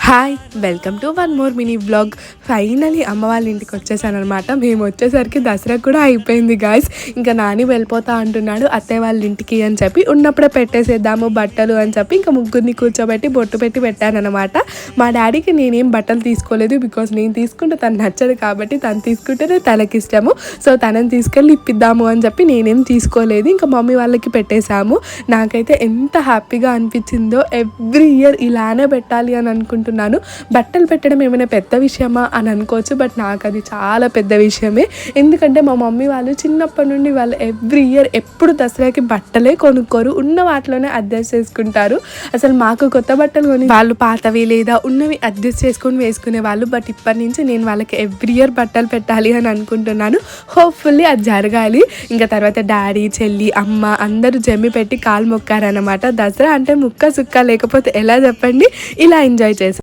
Hi welcome to one more mini vlog. Finally అమ్మ వాళ్ళ ఇంటికి వచ్చేసాను అనమాట. మేము వచ్చేసరికి దసరా కూడా అయిపోయింది గాయస్. ఇంకా నాని వెళ్ళిపోతా అంటున్నాడు అత్తయ్య వాళ్ళ ఇంటికి అని చెప్పి, ఉన్నప్పుడే పెట్టేసేద్దాము బట్టలు అని చెప్పి ఇంకా ముగ్గురిని కూర్చోబెట్టి బొట్టు పెట్టి పెట్టానమాట. మా డాడీకి నేనేం బట్టలు తీసుకోలేదు, బికాస్ నేను తీసుకుంటే తను నచ్చదు కాబట్టి, తను తీసుకుంటేనే తనకి ఇష్టము. సో తనని తీసుకెళ్ళి ఇప్పిద్దాము అని చెప్పి నేనేం తీసుకోలేదు. ఇంకా మమ్మీ వాళ్ళకి పెట్టేశాము. నాకైతే ఎంత హ్యాపీగా అనిపించిందో. ఎవ్రీ ఇయర్ ఇలానే పెట్టాలి అని అనుకుంటున్నాను. బట్టలు పెట్టడం ఏమైనా పెద్ద విషయమా అని అనుకోవచ్చు, బట్ నాకు అది చాలా పెద్ద విషయమే. ఎందుకంటే మా మమ్మీ వాళ్ళు చిన్నప్పటి నుండి వాళ్ళు ఎవ్రీ ఇయర్ ఎప్పుడు దసరాకి బట్టలే కొనుక్కోరు, ఉన్న వాటిలోనే అడ్జస్ట్ చేసుకుంటారు. అసలు మాకు కొత్త బట్టలు కొని వాళ్ళు పాతవి లేదా ఉన్నవి అడ్జస్ట్ చేసుకొని వేసుకునే వాళ్ళు. బట్ ఇప్పటి నుంచి నేను వాళ్ళకి ఎవ్రీ ఇయర్ బట్టలు పెట్టాలి అని అనుకుంటున్నాను. హోప్ఫుల్లీ అది జరగాలి. ఇంకా తర్వాత డాడీ, చెల్లి, అమ్మ అందరూ జమ్మి పెట్టి కాలు మొక్కారనమాట. దసరా అంటే ముక్క సుక్క లేకపోతే ఎలా చెప్పండి. ఇలా ఎంజాయ్ చేశాను.